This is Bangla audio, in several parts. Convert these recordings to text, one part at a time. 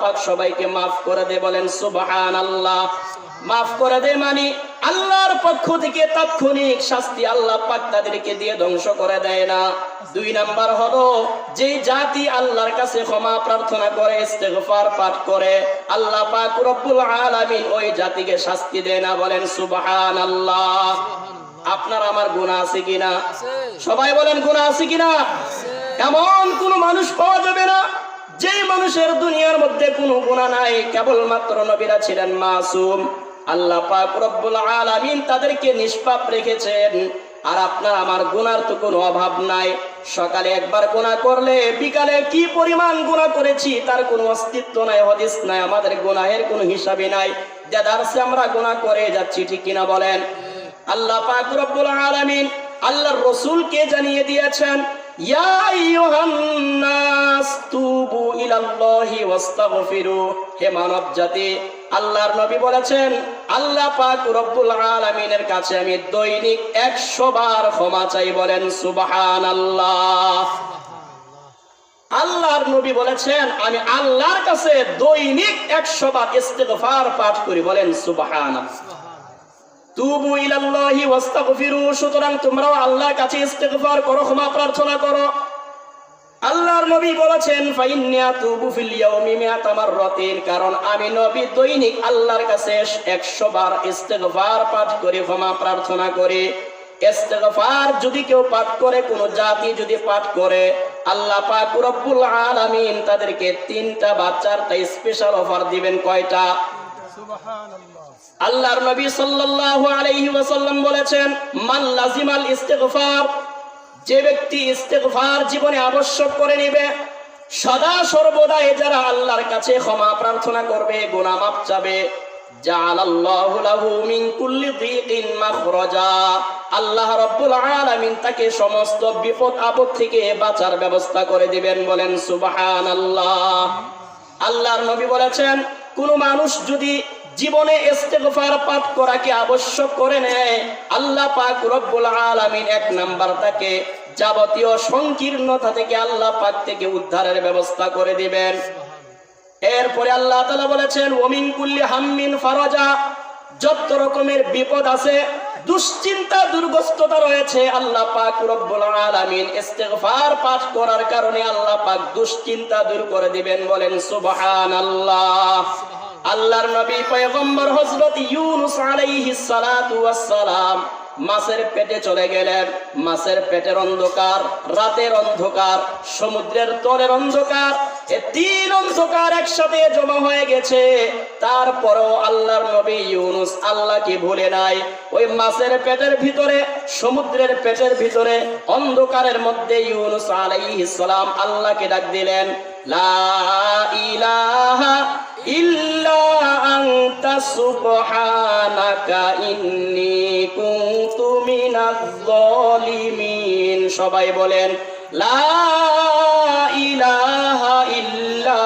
পাক সবাইকে মাফ করে দে, বলেন সুবহানাল্লাহ। মাফ করে দে মানে আল্লাহর পক্ষ থেকে তাৎক্ষণিক শাস্তি আল্লাহ পাক তাদেরকে দিয়ে ধ্বংস করে দেয় না। 2 নাম্বার হলো যে জাতি আল্লাহর কাছে ক্ষমা প্রার্থনা করে, ইস্তিগফার পাঠ করে, আল্লাহ পাক রব্বুল আলামিন ওই জাতিকে শাস্তি দেয় না, বলেন সুবহানাল্লাহ। আপনার আমার গুনাহ আছে কিনা? সবাই বলেন গুনাহ আছে কিনা? এমন কোন মানুষ পাওয়া যাবে না যে মানুষের দুনিয়ার মধ্যে কোনো গুনাহ নাই, কেবলমাত্র নবীরা ছিলেন মাসুম। আল্লাহ পাক রব্বুল আলামিন তাদেরকে নিষ্পাপ রেখেছেন। আর আপনার আমার গুনার তো কোনো অভাব নাই। সকালে একবার গুনাহ করলে বিকালে কি পরিমাণ গুনাহ করেছি তার কোনো অস্তিত্ব নাই, হাদিস নাই, আমাদের গুনাহের কোনো হিসাবই নাই। দেদারসে আমরা গুনাহ করে যাচ্ছি, ঠিক কিনা বলেন? আল্লাহ পাক রব্বুল আলামিন আল্লাহর রাসূলকে জানিয়ে দিয়েছেন, ইয়া আইয়ুহান নাস তুবু ইলাল্লাহি ওয়াস্তাগফিরু। হে মানব জাতি, আল্লাহর নবী বলেছেন আল্লাহ পাক রব্বুল আলামিনের কাছে আমি দৈনিক 100 বার ক্ষমা চাই, বলেন সুবহানাল্লাহ। আল্লাহর নবী বলেছেন আমি আল্লাহর কাছে দৈনিক 100 বার ইস্তিগফার পাঠ করি, বলেন সুবহানাল্লাহ। তুবু ইলাল্লাহি ওয়াস্তাগফিরু, সুতরাং তোমরাও আল্লাহর কাছে ইস্তিগফার করো, ক্ষমা প্রার্থনা করো। আল্লাহর নবী বলেছেন ফাইন্না তুবু ফিল ইয়াউমি মিআতা মাররাতিন, কারণ আমি নবী দৈনিক আল্লাহর কাছে 100 বার ইস্তিগফার পাঠ করি, ক্ষমা প্রার্থনা করি। ইস্তিগফার যদি কেউ পাঠ করে, কোন জাতি যদি পাঠ করে, আল্লাহ পাক রব্বুল আলামিন তাদেরকে 3টা বা 4টা স্পেশাল অফার দিবেন। কয়টা? সুবহানাল্লাহ। আল্লাহর নবী সাল্লাল্লাহু আলাইহি ওয়াসাল্লাম বলেছেন মান লাজিমাল ইস্তিগফার, যে ব্যক্তি ইস্তিগফার জীবনে আবশ্যক করে নেবে, সদা সর্বদা যারা আল্লাহর কাছে ক্ষমা প্রার্থনা করবে, গুনাহ মাফ চাবে, জাআলাল্লাহু লাহু মিন কুল্লি যিকিন মাখরাজা, আল্লাহ রাব্বুল আলামিন তাকে সমস্ত বিপদ আপদ থেকে বাঁচার ব্যবস্থা করে দিবেন, বলেন সুবহানাল্লাহ। আল্লাহর নবী বলেছেন কোন মানুষ যদি জীবনে ইস্তিগফার পাঠ করাকে আবশ্যক করে নেয়, আল্লাহ পাক রব্বুল আলামিন 1 নাম্বার তাকে যাবতীয় সংকীর্ণতা থেকে আল্লাহ পাক থেকে উদ্ধারের ব্যবস্থা করে দিবেন। এরপরে আল্লাহ তাআলা বলেছেন ওমিন কুল্লি হাম্মিন ফারাজা, যত রকমের বিপদ আছে, দুশ্চিন্তা দুর্গস্ততা রয়েছে, আল্লাহ পাক রব্বুল আলামিন ইস্তিগফার পাঠ করার কারণে আল্লাহ পাক দুশ্চিন্তা দূর করে দিবেন, বলেন সুবহানাল্লাহ। আল্লাহর নবী পয়গম্বর হযরত ইউনূস আলাইহিস সালাতু ওয়াস সালাম মাছের পেটে চলে গেলেন। মাছের পেটের অন্ধকার, রাতের অন্ধকার, সমুদ্রের তলের অন্ধকার, এই 3 অন্ধকার একসাথে জমা হয়ে গেছে। তারপরেও আল্লাহর নবী ইউনূস আল্লাহকে ভুলে নাই। ওই মাছের পেটের ভিতরে, সমুদ্রের পেটের ভিতরে, অন্ধকারের মধ্যে ইউনূস আলাইহিস সালাম আল্লাহকে ডাক দিলেন, লা ইলাহা ইল্লা আনতা সুবহানাকা ইন্নী কুনতু মিনাজ জালিমিন। সবাই বলেন লা ইলাহা ইল্লা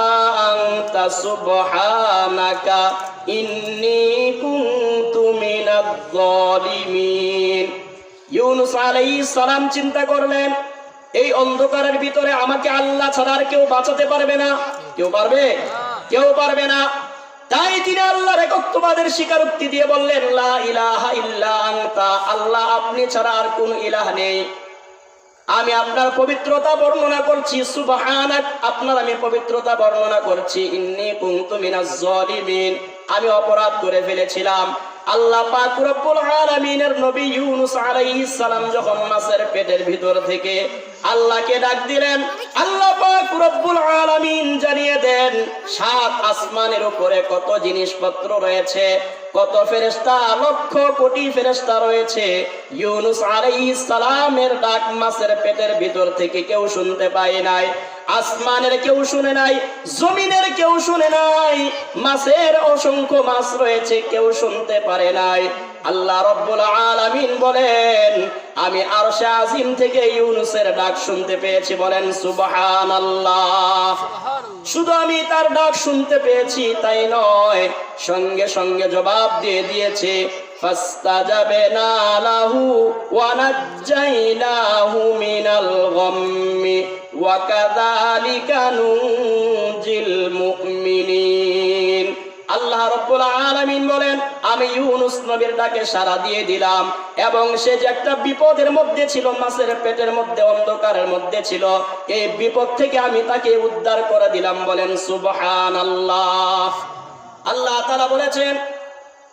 আনতা সুবহানাকা ইন্নী কুনতু মিনাজ জালিমিন। ইউনূস আলাইহিস সালাম চিন্তা করলেন এই অন্ধকারের ভিতরে আমাকে আল্লাহ ছাড়া আর কেউ বাঁচাতে পারবে না। কেউ পারবে? কেউ পারবে না। তাই তিনি আল্লাহর একত্ববাদের স্বীকারোক্তি দিয়ে বললেন লা ইলাহা ইল্লা আনতা, আল্লাহ আপনি ছাড়া আর কোন ইলাহ নেই। আমি আপনার পবিত্রতা বর্ণনা করছি, সুবহানাক, আপনার আমি পবিত্রতা বর্ণনা করছি, ইন্নী কুনতু মিনাজ জালিমিন, আমি অপরাধ করে ফেলেছিলাম। আল্লাহ পাক রব্বুল আলামিনের নবী ইউনূস আলাইহিস সালাম যখন মাছের পেটের ভিতর থেকে আল্লাহকে ডাক দিলেন, আল্লাহ পাক রব্বুল আলামিন জানিয়ে দেন 7 আসমানের উপরে কত জিনিসপত্র রয়েছে, কত ফেরেশতা, লক্ষ কোটি ফেরেশতা রয়েছে। ইউনূস আলাইহিস সালামের ডাক মাছের পেটের ভিতর থেকে কেউ শুনতে পায় নাই, আসমানের কেউ শুনে নাই, জমিনের কেউ শুনে নাই, মাছের অসংখ্য মাছ রয়েছে, কেউ শুনতে পারে নাই। আল্লাহ রব্বুল আলামিন বলেন আমি আরশে আজিম থেকে ইউনূসের ডাক শুনতে পেয়েছি, বলেন সুবহানাল্লাহ। শুধু আমি তার ডাক শুনতে পেয়েছি তাই নয়, সঙ্গে সঙ্গে জবাব দিয়ে দিয়েছে ফাস্তাজাবনা লাহু ওয়া নাজ্জাইনাহু মিনাল গাম্মি ওয়া কাযালিকা নুনজিল মুমিনিন। আল্লাহ রাব্বুল আলামিন বলেন, আমি ইউনুস নবীর ডাকে সাড়া দিয়ে দিলাম এবং সে যে একটা বিপদের মধ্যে ছিল, মাছের পেটের মধ্যে অন্ধকারের মধ্যে ছিল, এই বিপদ থেকে আমি তাকে উদ্ধার করে দিলাম। বলেন সুবহানাল্লাহ। আল্লাহ তাআলা বলেছেন,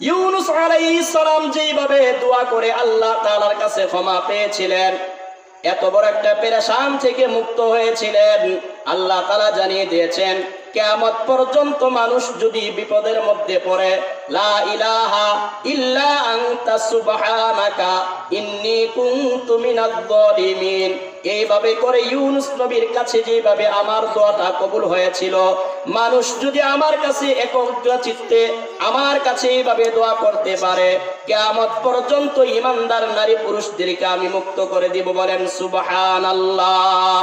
ইউনুস আলাইহিস সালাম যেইভাবে দোয়া করে আল্লাহ তাআলার কাছে ক্ষমা পেয়েছিলেন, এত বড় একটা পেরেশান থেকে মুক্ত হয়েছিলেন, আল্লাহ তাআলা জানিয়ে দিয়েছেন কিয়ামত পর্যন্ত মানুষ যদি বিপদের মধ্যে পড়ে, লা ইলাহা ইল্লা আনতা সুবহানাকা ইন্নী কুনতু মিনাজ জালিমিন, এইভাবে করে ইউনুস নবীর কাছে যেভাবে আমার দোয়াটা কবুল হয়েছিল, মানুষ যদি আমার কাছে একত্র চিত্তে আমার কাছে এইভাবে দোয়া করতে পারে, কিয়ামত পর্যন্ত ঈমানদার নারী পুরুষদেরকে আমি মুক্ত করে দিব। বলেন সুবহানাল্লাহ।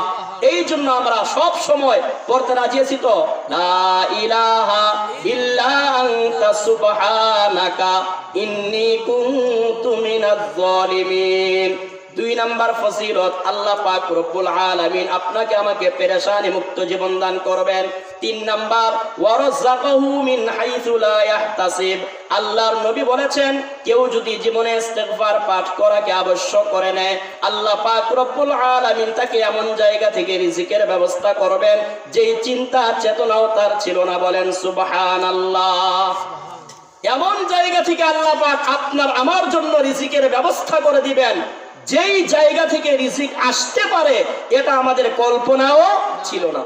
এই জন্য আমরা সব সময় পড়তে রাজি আছি তো, লা ইলাহা ইল্লা আনতা সুবহানাকা ইন্নী কুনতু মিনাজ জালিমিন। 2 নাম্বার ফজিলত, আল্লাহ পাক রব্বুল আলামিন আপনাকে আমাকে পেরেশানি মুক্ত জীবন দান করবেন। 3 নাম্বার, ওয়ারাযাকাহু মিন হাইসু লা ইয়াহতাসিব। আল্লাহর নবী বলেছেন, কেউ যদি জীবনে ইস্তিগফার পাঠ করাকে আবশ্যক করে নেয়, আল্লাহ পাক রব্বুল আলামিন তাকে এমন জায়গা থেকে রিজিকের ব্যবস্থা করবেন যেই চিন্তা চেতনাও তার ছিল না। বলেন সুবহানাল্লাহ। এমন জায়গা থেকে আল্লাহ পাক আপনার আমার জন্য রিজিকের ব্যবস্থা করে দিবেন, যেই জায়গা থেকে রিজিক আসতে পারে এটা আমাদের কল্পনাও ছিল না।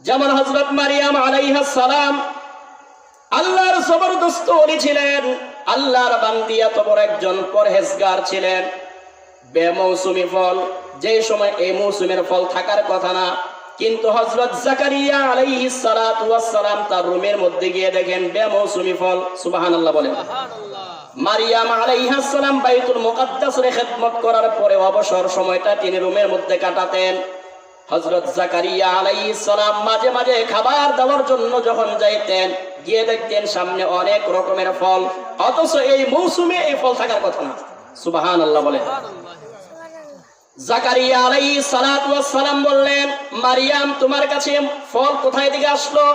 যেমন হযরত মারিয়াম আলাইহিস সালাম আল্লাহর জবরদস্ত ওলি ছিলেন, আল্লাহর বান্দি, এত বড় একজন পরহেজগার ছিলেন। বেমৌসুমি ফল, যে সময় এই মৌসুমের ফল থাকার কথা না, কিন্তু হযরত জাকারিয়া আলাইহিস সালাতু ওয়াস সালাম তার রুমের মধ্যে গিয়ে দেখেন বেমৌসুমি ফল। সুবহানাল্লাহ বলেন। মারিয়াম আলাইহিস সালাম বাইতুল মুকাদ্দাসের খিদমত করার পরে অবসর সময়টা তিনি রুমের মধ্যে কাটাতেন। হযরত জাকারিয়া আলাইহিস সালাম মাঝে মাঝে খাবার দেওয়ার জন্য যখন যাইতেন, গিয়ে দেখতেন সামনে অনেক রকমের ফল, অথচ এই মৌসুমে এই ফল থাকার কথা না। সুবহানাল্লাহ বলেন। জাকারিয়া আলাইহিস সালাতু ওয়াস সালাম বললেন, মারিয়াম তোমার কাছে ফল কোথায় থেকে আসলো?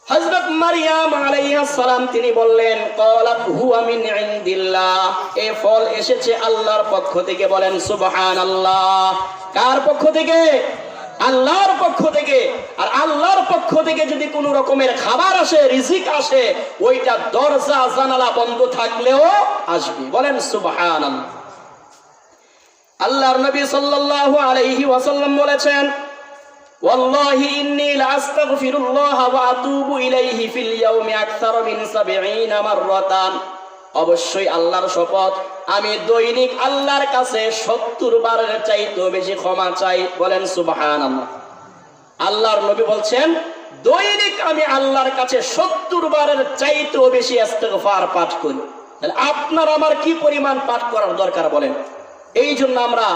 হযরত মারিয়াম আলাইহিস সালাম তিনি বললেন, ক্বালাত হুয়া মিন ইনদিল্লাহ, এই ফল এসেছে আল্লাহর পক্ষ থেকে। বলেন সুবহানাল্লাহ। কার পক্ষ থেকে? আল্লাহর পক্ষ থেকে। আর আল্লাহর পক্ষ থেকে যদি কোনো রকমের খাবার আসে, রিজিক আসে, ওইটা দরজা জানালা বন্ধ থাকলেও আসবে। বলেন সুবহানাল্লাহ। আল্লাহর নবী সাল্লাল্লাহু আলাইহি ওয়াসাল্লাম বলেছেন, ওয়াল্লাহি ইন্নী লাআস্তাগফিরুল্লাহ ওয়া আতুবু ইলাইহি ফিল ইয়াউমি আকসার মিন ৭০ মাররাতান। অবশ্যই আল্লাহর শপথ, আমি দৈনিক আল্লাহর কাছে ৭০ বারের চাইতেও বেশি ক্ষমা চাই। বলেন সুবহানাল্লাহ। আল্লাহর নবী বলছেন, দৈনিক আমি আল্লাহর কাছে ৭০ বারের চাইতেও বেশি ইস্তিগফার পাঠ করি। তাহলে আপনার আমার কি পরিমাণ পাঠ করার দরকার বলেন? এই জন্য আমরা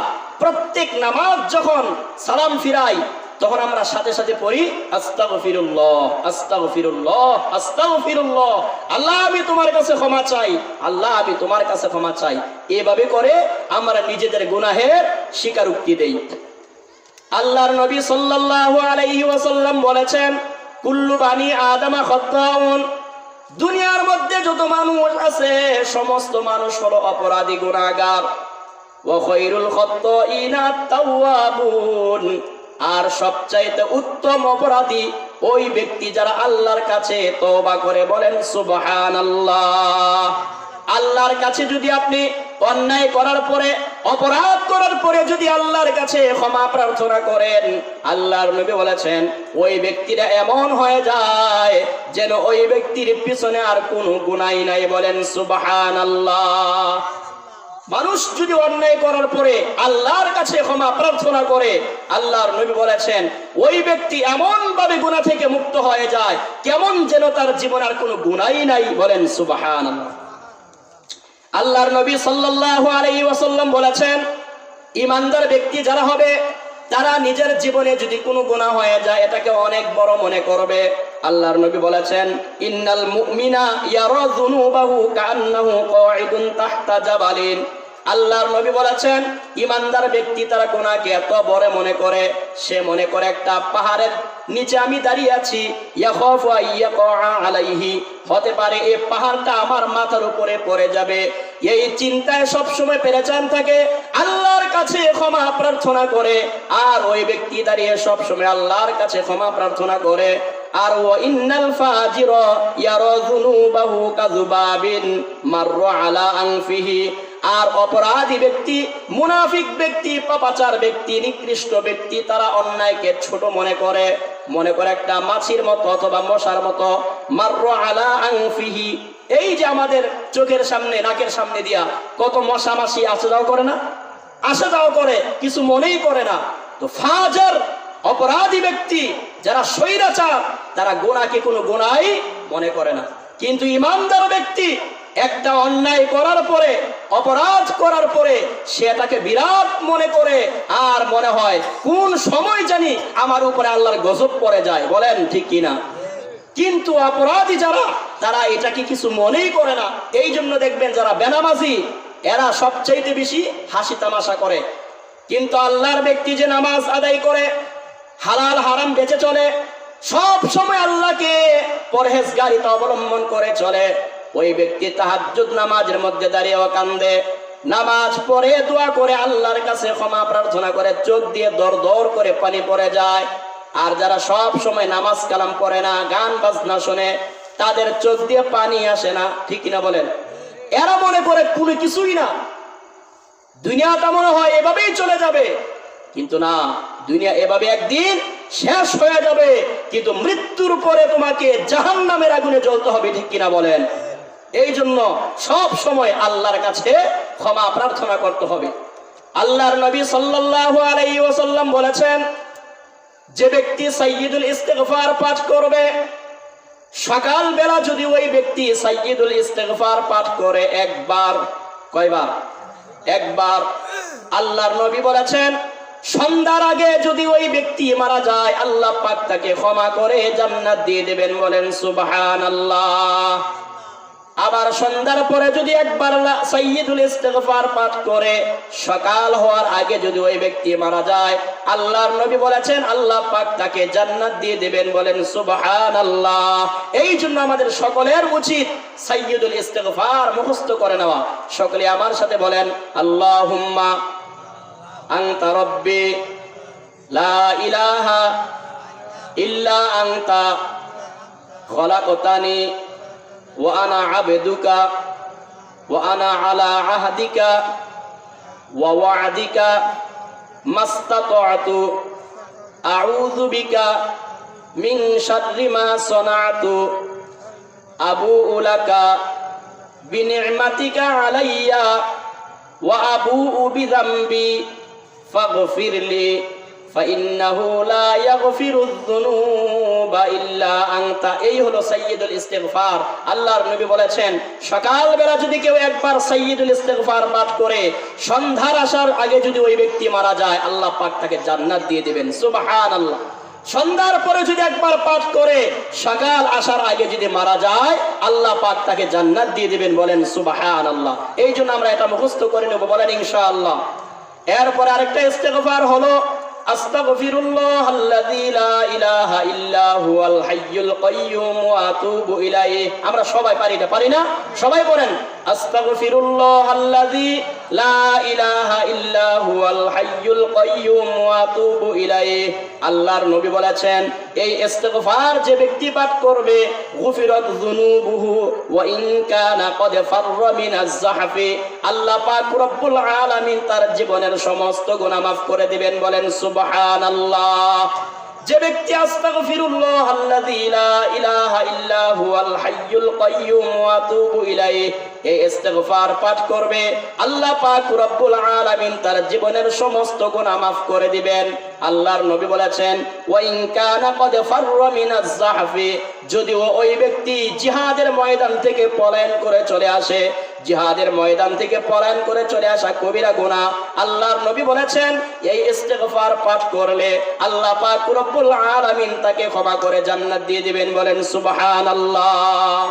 প্রত্যেক নামাজ যখন সালাম ফিরাই, তখন আমরা সাথে সাথে পড়ি আস্তাগফিরুল্লাহ, আস্তাগফিরুল্লাহ, আস্তাগফিরুল্লাহ। আল্লাহ আমি তোমার কাছে ক্ষমা চাই, আল্লাহ আমি তোমার কাছে ক্ষমা চাই। এভাবে করে আমরা নিজেদের গুনাহের স্বীকারোক্তি দেই। আল্লাহর নবী সাল্লাল্লাহু আলাইহি ওয়াসাল্লাম বলেছেন, কুল্লু বানি আদম খাত্তাউন। দুনিয়ার মধ্যে যত মানুষ আছে সমস্ত মানুষ হলো অপরাধী, গুনাহগার। ওয়া খায়রুল খাত্তাইনা আত-তাওয়াবুন। আর সবচাইতে উত্তম অপরাধী ওই ব্যক্তি যারা আল্লাহর কাছে তওবা করে। বলেন সুবহানাল্লাহ। আল্লাহর কাছে যদি আপনি অন্যায় করার পরে, অপরাধ করার পরে যদি আল্লাহর কাছে ক্ষমা প্রার্থনা করেন, আল্লাহর নবী বলেছেন ওই ব্যক্তিরা এমন হয়ে যায় যেন ওই ব্যক্তির পিছনে আর কোনো গুনাহ নাই। বলেন সুবহানাল্লাহ। মানুষ যদি অন্যায় করার পরে আল্লাহর কাছে ক্ষমা প্রার্থনা করে, আল্লাহর নবী বলেছেন ওই ব্যক্তি এমন ভাবে গুনাহ থেকে মুক্ত হয়ে যায় কেমন যেন তার জীবনে আর কোনো গুনাহই নাই। বলেন সুবহানাল্লাহ। আল্লাহর নবী সাল্লাল্লাহু আলাইহি ওয়াসাল্লাম বলেছেন, ঈমানদার ব্যক্তি যারা হবে তারা নিজের জীবনে যদি কোনো গুনাহ হয়ে যায় এটাকে অনেক বড় মনে করবে। আল্লাহর নবী বলেছেন, ইন্নাল মুমিনা ইয়ারা যুনুবাহু কান্নাহু কাঈদুন তাহতা জাবালিন। আল্লাহর নবী বলেছেন, ইমানদার ব্যক্তি তারা গুনাহকে এত বড় মনে করে, সে মনে করে একটা পাহাড়ের নিচে আমি দাঁড়িয়ে আছি, ইয়াখাফু আইয়াকা আলাইহি, হতে পারে এই পাহাড়টা আমার মাথার উপরে পড়ে যাবে। এই চিন্তায় সব সময় পেরেচান থাকে, আল্লাহর কাছে ক্ষমা প্রার্থনা করে। আর ওই ব্যক্তি দাঁড়িয়ে সব সময় আল্লাহর কাছে ক্ষমা প্রার্থনা করে। আর ওয়া ইন্নাল ফাজিরা ইয়ারা যুনুবাহু কাযুবাবিন মাররা আলা আনফিহি। আর অপরাধী ব্যক্তি, মুনাফিক ব্যক্তি, পাপাচার ব্যক্তি, নিকৃষ্ট ব্যক্তি, তারা অন্যায়কে ছোট মনে করে একটা মাছির মতো অথবা মশার মতো। মাররা আলা আনফিহি, এই যে আমাদের চোখের সামনে, নাকের সামনে দিয়া কত মশা মাছি আসা যাওয়া করে না, আসা যাওয়া করে, কিছু মনেই করে না। তো ফাজার অপরাধী ব্যক্তি, যারা স্বৈরাচার, তারা গুনাহকে কোনো গুনাহই মনে করে না। কিন্তু ইমানদার ব্যক্তি একটা অন্যায় করার পরে, অপরাধ করার পরে সেটাকে বিরাট মনে করে, আর মনে হয় কোন সময় জানি আমার উপরে আল্লাহর গজব পড়ে যায়। বলেন ঠিক কিনা? কিন্তু অপরাধী যারা, তারা এটাকে কিছু মনেই করে না। এই জন্য দেখবেন যারা বেনামাজি, এরা সবচাইতে বেশি হাসি তামাশা করে। কিন্তু আল্লাহর ব্যক্তি যে নামাজ আদায় করে, হালাল হারাম বেঁচে চলে, সব সময় আল্লাহকে পরহেজগারিতা অবলম্বন করে চলে, ওই ব্যক্তি তাহাজ্জুদ নামাজের মধ্যে দাঁড়িয়েও কান্দে, নামাজ পড়ে দোয়া করে আল্লাহর কাছে ক্ষমা প্রার্থনা করে, চোখ দিয়ে দর দর করে পানি পড়ে যায়। আর যারা সব সময় নামাজ কালাম পড়ে না, গান বাজনা শোনে, তাদের চোখ দিয়ে পানি আসে না। ঠিক কিনা বলেন? এরা মনে করে কোনো কিছুই না, দুনিয়াটা মনে হয় এভাবেই চলে যাবে। কিন্তু না, দুনিয়া এভাবে একদিন শেষ হয়ে যাবে, কিন্তু মৃত্যুর পরে তোমাকে জাহান্নামের আগুনে জ্বলতে হবে। ঠিক কিনা বলেন? এই জন্য সব সময় আল্লাহর কাছে ক্ষমা প্রার্থনা করতে হবে। আল্লাহর নবী সাল্লাল্লাহু আলাইহি ওয়াসাল্লাম বলেছেন, যে ব্যক্তি সাইয়্যিদুল ইস্তিগফার পাঠ করবে, সকাল বেলা যদি ওই ব্যক্তি সাইয়্যিদুল ইস্তিগফার পাঠ করে একবার, কয়বার? একবার। আল্লাহর নবী বলেছেন, সন্ধ্যার আগে যদি ওই ব্যক্তি মারা যায়, আল্লাহ পাক তাকে ক্ষমা করে জান্নাত দিয়ে দেবেন। বলেন সুবহানাল্লাহ। আবার সন্ধ্যার পরে যদি একবার সাইয়্যিদুল ইস্তিগফার পাঠ করে, সকাল হওয়ার আগে যদি ওই ব্যক্তি মারা যায়, আল্লাহর নবী বলেছেন আল্লাহ পাক তাকে জান্নাত দিয়ে দেবেন। বলেন সুবহানাল্লাহ। এই জন্য আমাদের সকলের উচিত সাইয়্যিদুল ইস্তিগফার মুখস্থ করে নেওয়া। সকলে আমার সাথে বলেন, আল্লাহুম্মা আনতা রাব্বি লা ইলাহা ইল্লা আনতা খলাকতানি ওয়া আনা আবদুকা ওয়া আনা আলা আহদিকা ওয়া ওয়া'দিকা মাস্তাতা'তু আউযু বিকা মিন শাররি মা সানা'তু আবু'ু লাকা বিনি'মাতিকা আলাইয়া ওয়া আবু'ু বিযামবি ফাগফিরলি ফাইন্নাহু লা ইয়াগফিরুয যুনুবা ইল্লা আনতা। এই হলো সাইয়্যিদুল ইস্তিগফার। আল্লাহর নবী বলেছেন, সকালবেলা যদি কেউ একবার সাইয়্যিদুল ইস্তিগফার পাঠ করে, সন্ধ্যার আসার আগে যদি ওই ব্যক্তি মারা যায়, আল্লাহ পাক তাকে জান্নাত দিয়ে দিবেন। সুবহানাল্লাহ। সন্ধ্যার পরে যদি একবার পাঠ করে, সকাল আসার আগে যদি মারা যায়, আল্লাহ পাক তাকে জান্নাত দিয়ে দিবেন। বলেন সুবহানাল্লাহ। এই জন্য আমরা এটা মুখস্থ করে নেব। বলেন ইনশাআল্লাহ। এরপর আরেকটা ইস্তিগফার হলো আস্তাগফিরুল্লাহাল্লাযী লা ইলাহা ইল্লা হুয়াল হাইয়ুল কাইয়্যুম ওয়া আতুবু ইলাইহি। আমরা সবাই পারি না? পারি না? সবাই বলেন আস্তাগফিরুল্লাহাল্লাযী লা ইলাহা ইল্লা হুয়াল হাইয়ুল কাইয়্যুম ওয়া আতুবু ইলাইহি। আল্লাহর নবী বলেছেন, এই ইস্তিগফার যে ব্যক্তি পাঠ করবে, গুফিরাত যুনুবুহু ওয়া ইন কানা ক্বাদ ফাররা মিনাজ যাহফি। আল্লাহ পাক রব্বুল আলামিন তার জীবনের সমস্ত গুনাহ মাফ করে দিবেন। বলেন সুবহানাল্লাহ। যে ব্যক্তি আস্তাগফিরুল্লাহাল্লাযী লা ইলাহা ইল্লা হুয়াল হাইয়ুল কাইয়্যুম ওয়া আতুবু ইলাইহি, এই ইস্তিগফার পাঠ করবে, আল্লাহ পাক রব্বুল আলামিন তার জীবনের সমস্ত গুনাহ মাফ করে দিবেন। আল্লাহর নবী বলেছেন, ওয়া ইন কানা ক্বাদ ফাররা মিনাজ যাহফি, যদিও ওই ব্যক্তি জিহাদের ময়দান থেকে পলায়ন করে চলে আসে, জিহাদের ময়দান থেকে পলায়ন করে চলে আসা কবিরা গুনাহ। আল্লাহর নবী বলেছেন এই ইস্তিগফার পাঠ করলে আল্লাহ পাক রব্বুল আলামিন তাকে ক্ষমা করে জান্নাত দিয়ে দিবেন। বলেন সুবহানাল্লাহ।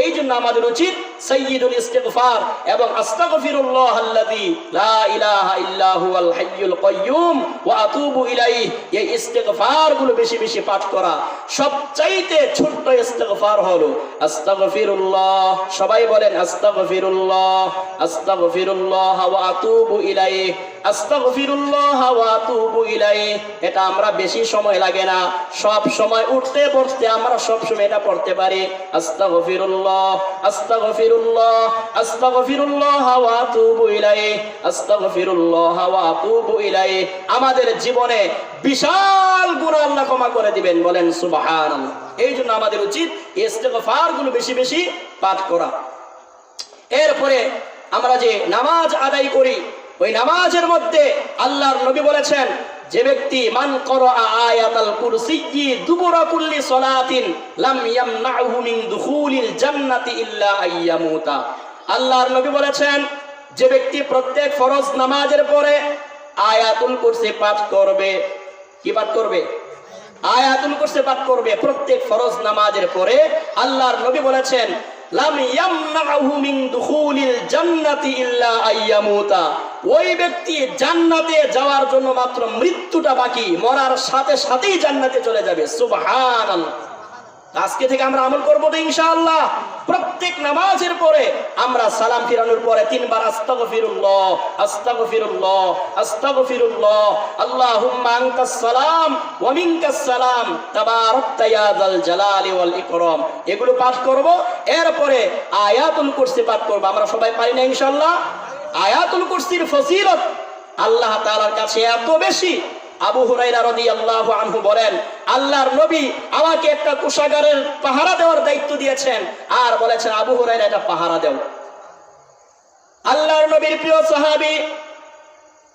এই জন্য আমাদের উচিত সাইয়্যিদুল ইস্তিগফার এবং আস্তাগফিরুল্লাহ আল্লাযী লা ইলাহা ইল্লা হুয়াল হাইয়ুল কাইয়্যুম ওয়া আতুবু ইলাইহি, এই ইস্তিগফার গুলো বেশি বেশি পাঠ করা। সবচাইতে ছোট্ট ইস্তিগফার হলো আস্তাগফিরুল্লাহ। সবাই বলেন আস্তাগফিরুল্লাহ, আস্তাগফিরুল্লাহ ওয়া আতুবু ইলাইহি, আস্তাগফিরুল্লাহ ওয়া আতুবু ইলাইহি। এটা আমরা বেশি সময় লাগে না, সব সময় উঠতে বসতে আমরা সব সময় এটা পড়তে পারি। আস্তাগফিরুল্লাহ, আস্তাগফিরুল্লাহ, আস্তাগফিরুল্লাহ ওয়া আতুবু ইলাইহি, আস্তাগফিরুল্লাহ ওয়া আতুবু ইলাইহি। আমাদের জীবনে বিশাল গুনাহ আল্লাহ ক্ষমা করে দিবেন। বলেন সুবহানাল্লাহ। এই জন্য আমাদের উচিত ইস্তিগফার গুলো বেশি বেশি পাঠ করা। এরপরে আমরা যে নামাজ আদায় করি, ওই নামাজের মধ্যে আল্লাহর নবী বলেছেন যে ব্যক্তি মান করা আয়াতাল কুরসিয়্যি দুবুরা কুল্লি সালাতিন লাম ইয়ামনাহু মিন দুখুলিল জান্নাতি ইল্লা আইয়ামুতা। আল্লাহর নবী বলেছেন যে ব্যক্তি প্রত্যেক ফরজ নামাজের পরে আয়াতুল কুরসি পাঠ করবে। কি পাঠ করবে? আয়াতুল কুরসি পাঠ করবে প্রত্যেক ফরজ নামাজের পরে। আল্লাহর নবী বলেছেন লাম ইয়ামনাহু মিন দুখুলিল জান্নাতি ইল্লা আইয়ামুতা। ওই ব্যক্তি জান্নাতে যাওয়ার জন্য মাত্র মৃত্যুটা বাকি, মরার সাথে সাথেই জান্নাতে চলে যাবে। সুবহানাল্লাহ। আজকে থেকে আমরা আমল করব তো ইনশাআল্লাহ। প্রত্যেক নামাজের পরে আমরা সালাম ফিরানোর পরে তিনবার আস্তাগফিরুল্লাহ, আস্তাগফিরুল্লাহ, আস্তাগফিরুল্লাহ, আল্লাহুম্মা আনতাস সালাম ওয়া মিনকাস সালাম তাবারাকতা ইয়া যাল জালালি ওয়াল ইকরাম, এগুলো পাঠ করব। এরপরে আয়াতুল কুরসি পাঠ করব। আমরা সবাই পারি না ইনশাআল্লাহ? আয়াতুল কুরসির ফজিলত আল্লাহ তাআলার কাছে এত বেশি। আবু হুরায়রা রাদিয়াল্লাহু আনহু বলেন আল্লাহর নবী আমাকে একটা কোষাগারের পাহারা দেওয়ার দায়িত্ব দিয়েছেন, আর বলেছেন আবু হুরায়রা এটা পাহারা দাও। আল্লাহর নবীর প্রিয় সাহাবী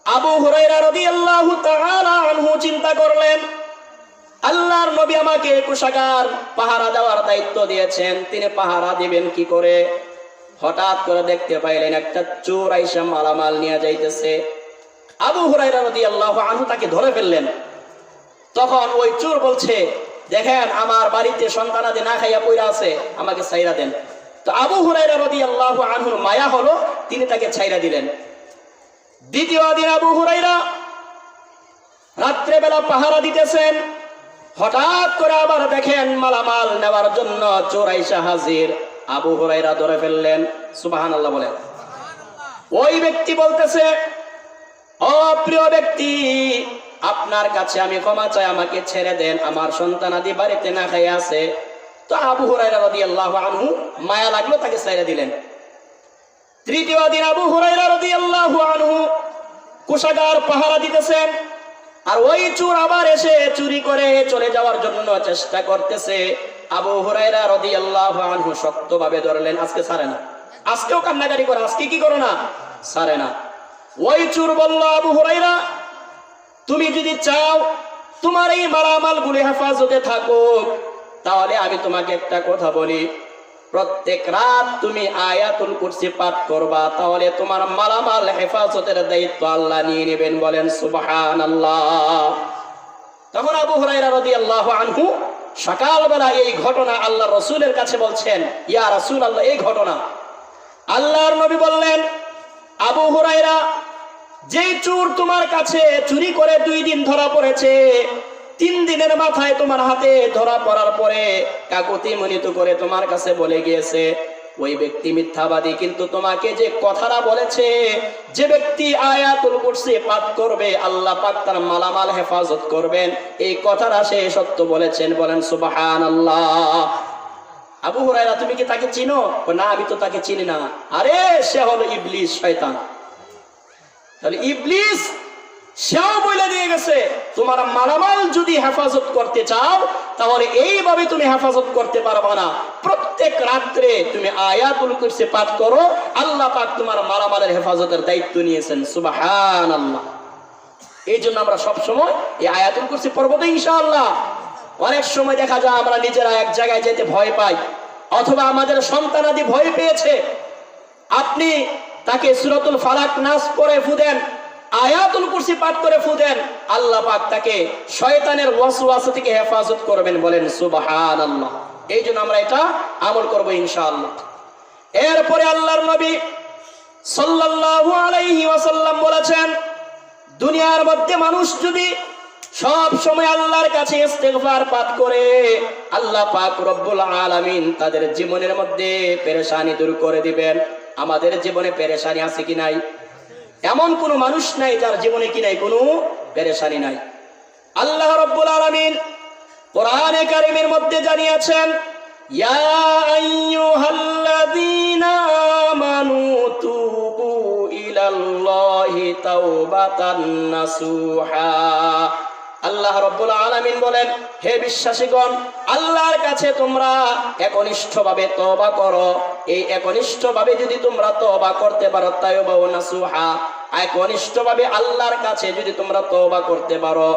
আবু হুরায়রা রাদিয়াল্লাহু তাআলা আনহু চিন্তা করলেন আল্লাহর নবী আমাকে কোষাগার পাহারা দেওয়ার দায়িত্ব দিয়েছেন, তিনি পাহারা দিবেন কি করে? হঠাৎ করে দেখতে পাইলেন একটা চোর আইসা মালামাল নিয়ে যাইতেছে। আবু হুরায়রা রাদিয়াল্লাহু আনহু তাকে ধরে ফেললেন। তখন ওই চোর বলছে দেখেন আমার বাড়িতে সন্তানাদি না খাইয়া পইরা আছে, আমাকে ছাইরা দেন। তো আবু হুরায়রা রাদিয়াল্লাহু আনহুর মায়া হলো, তিনি তাকে ছাইরা দিলেন। দ্বিতীয় দিন আবু হুরায়রা রাত্রে বেলা পাহারা দিতেছেন, হঠাৎ করে আবার দেখেন মালামাল নেওয়ার জন্য চোর আইসা হাজির। আবু হুরায়রা ধরে ফেললেন। সুবহানাল্লাহ বলেন। ওই ব্যক্তি বলতেছে ও প্রিয় ব্যক্তি, আপনার কাছে আমি ক্ষমা চাই, আমাকে ছেড়ে দেন, আমার সন্তানাদি বাড়িতে না খাই আছে। তো আবু হুরায়রা রাদিয়াল্লাহু আনহু মায়া লাগলো, তাকে ছেড়ে দিলেন। তৃতীয় দিন আবু হুরায়রা রাদিয়াল্লাহু আনহু কোষাগার পাহারা দিতেছেন, আর ওই চোর আবার এসে চুরি করে চলে যাওয়ার জন্য চেষ্টা করতেছে। আবু হুরায়রা রাদিয়াল্লাহু আনহু শক্তভাবে ধরলেন, আজকে ছাড়ে না। আজকেও কান্নাকাটি করে, আজকে কি করো না? ছাড়ে না। ওই চোর বলল আবু হুরায়রা তুমি যদি চাও তোমার এই মালামাল গুলি হেফাজতে থাকুক, তাহলে আমি তোমাকে একটা কথা বলি, প্রত্যেক রাত তুমি আয়াতুল কুরসি পাঠ করবা, তাহলে তোমার মালামাল হেফাজতের দায়িত্ব আল্লাহ নিয়ে নেবেন। বলেন সুবহানাল্লাহ। তখন আবু হুরায়রা রাদিয়াল্লাহু আনহু সকালবেলা এই ঘটনা আল্লাহ রাসূলের কাছে বলছেন, ইয়া রাসূলুল্লাহ এই ঘটনা। আল্লাহর নবী বললেন আবু হুরায়রা যেই চোর তোমার কাছে চুরি করে 2 দিন ধরা পড়েছে, 3 দিনের মাথায় তোমার হাতে ধরা পড়ার পরে কাকুতি মিনতি করে তোমার কাছে বলে গিয়েছে ওই ব্যক্তি মিথ্যাবাদী, কিন্তু তোমাকে যে কথাটা বলেছে যে ব্যক্তি আয়াতুল কুরসি পাঠ করবে আল্লাহ পাক তার মালামাল হেফাজত করবেন, এই কথাটা সে সত্য বলেছেন। বলেন সুবহানাল্লাহ। আবু হুরায়রা তুমি কি তাকে চিনো? না আমি তো তাকে চিনি না। আরে সে হলো ইবলিস, শয়তান। তাহলে ইবলিস সেও বলে দিয়ে গেছে তোমার মালামাল যদি হেফাজত করতে চাও তাহলে এইভাবে তুমি হেফাজত করতে পারবা না। প্রত্যেক রাত্রে তুমি আয়াতুল কুরসি পাঠ করো, আল্লাহ পাক তোমার মালামালের হেফাজতের দায়িত্ব নিয়েছেন। সুবহানাল্লাহ। এই জন্য আমরা সব সময় এই আয়াতুল কুরসি পড়ব তো ইনশাআল্লাহ। অনেক সময় দেখা যায় আমরা নিজেরা এক জায়গায় যেতে ভয় পাই, অথবা আমাদের সন্তানাদি ভয় পেয়েছে, আপনি তাকে সূরাতুল ফালাক নাস পড়ে ফুদেন, আয়াতুল কুরসি পাঠ করে ফুদেন, আল্লাহ পাক তাকে শয়তানের ওয়াসওয়াসা থেকে হেফাজত করবেন। বলেন সুবহানাল্লাহ। এই জন্য আমরা এটা আমল করব ইনশাআল্লাহ। এরপরে আল্লাহর নবী সাল্লাল্লাহু আলাইহি ওয়াসাল্লাম বলেছেন, দুনিয়ার মধ্যে মানুষ যদি সব সময় আল্লাহর কাছে ইস্তিগফার পাঠ করে, আল্লাহ পাক রব্বুল আলামিন তাদের জীবনের মধ্যে পেরেশানি দূর করে দিবেন। আমাদের জীবনে পেরেশানি আছে কি নাই? এমন কোন মানুষ নাই যার জীবনে কি নাই, কোনো পেরেশানি নাই। আল্লাহ রব্বুল আলামিন কোরআনে কারীমের মধ্যে জানিয়েছেন, ইয়া আইয়ুহাল্লাযীনা আমানু তুবু ইলাল্লাহি তাওবাতান নাসুহা। আল্লাহ রব্বুল আলামিন বলেন, হে বিশ্বাসীগণ, আল্লাহর কাছে তোমরা একনিষ্ঠভাবে তওবা করো। এই একনিষ্ঠভাবে যদি তোমরা তওবা করতে পারো, তাওবা ও নাসুহা, একনিষ্ঠভাবে আল্লাহর কাছে যদি তোমরা তওবা করতে পারো,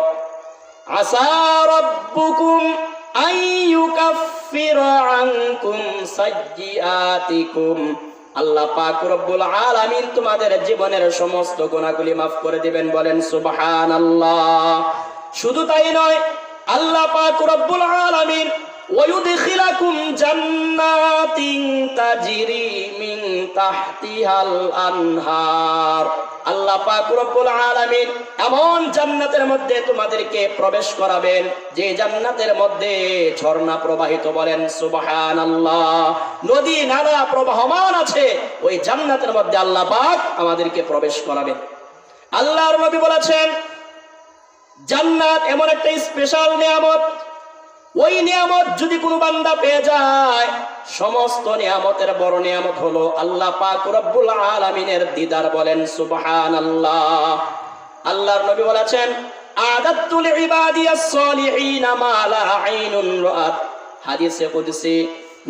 আসা রাব্বুকুম আইয়ুকাফিরা আনকুম সাইয়্যাতিকুম, আল্লাহ পাক রব্বুল আলামিন তোমাদের জীবনের সমস্ত গুনাহগুলি মাফ করে দিবেন। বলেন সুবহানাল্লাহ। শুধু তাই নয়, আল্লাহ পাক রব্বুল আলামিন ওয়ায়ুদখিলাকুম জান্নাতিন তাজরি মিন তাহতিহাল আনহার, আল্লাহ পাক রব্বুল আলামিন এমন জান্নাতের মধ্যে তোমাদেরকে প্রবেশ করাবেন যে জান্নাতের মধ্যে ঝর্ণা প্রবাহিত। বলেন সুবহানাল্লাহ। নদী নালা প্রবাহমান আছে, ওই জান্নাতের মধ্যে আল্লাহ পাক আমাদেরকে প্রবেশ করাবেন। আল্লাহর নবী বলেছেন, জান্নাত এমন একটা স্পেশাল নিয়ামত, ওই নিয়ামত যদি কোনো বান্দা পেয়ে যায়, সমস্ত নিয়ামতের বড় নিয়ামত হলো আল্লাহ পাক রব্বুল আলামিনের দিদার। বলেন সুবহানাল্লাহ। আল্লাহর নবী বলেছেন, আ'দাতু লিইবাদিয়াস সালিহিনা মা লা আইনুন রাআত। হাদিসে কুদসি,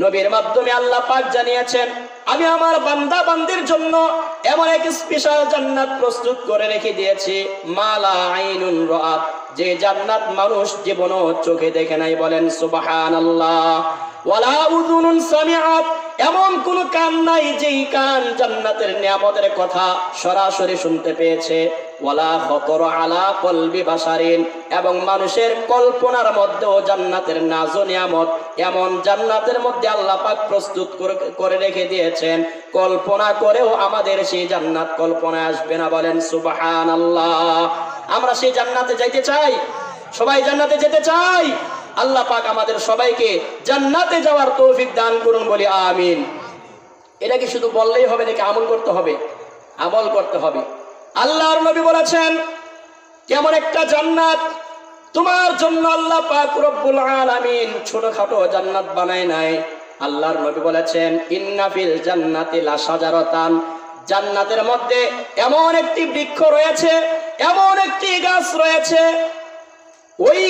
নবীর মাধ্যমে আল্লাহ পাক জানিয়েছেন, আমি আমার বান্দা বান্দির জন্য এমন এক স্পেশাল জান্নাত প্রস্তুত করে রেখে দিয়েছি, মা লা আইনুন রাআত, যে জান্নাত মানুষ জীবনও চোখে দেখে নাই। বলেন সুবহানাল্লাহ। ওয়ালা উযুনুন সামিআত, এমন কোন কান নাই যেই কান জান্নাতের নিয়ামতের কথা সরাসরি শুনতে পেয়েছে। ওয়ালা খতর আলা কলবি বাশারিন, এবং মানুষের কল্পনার মধ্যেও জান্নাতের নাজ নিয়ামত এমন জান্নাতের মধ্যে আল্লাহ পাক প্রস্তুত করে রেখে দিয়েছেন, কল্পনা করেও আমাদের সেই জান্নাত কল্পনায় আসবে না। বলেন সুবহানাল্লাহ। আমরা সেই জান্নাতে যাইতে চাই, সবাই জান্নাতে যেতে চাই। আল্লাহ পাক আমাদের সবাইকে জান্নাতে যাওয়ার তৌফিক দান করুন, বলি আমিন। এটা কি শুধু বললেই হবে নাকি আমল করতে হবে? আমল করতে হবে। আল্লাহর নবী বলেছেন, কেমন একটা জান্নাত তোমার জন্য আল্লাহ পাক রব্বুল আলামিন ছোটখাটো জান্নাত বানায় নাই। আল্লাহর নবী বলেছেন, ইন্না ফিল জান্নাতি লাশাজারাতান, জান্নাতের মধ্যে এমন একটি বৃক্ষ রয়েছে, এমন একটি গাছ রয়েছে, ওই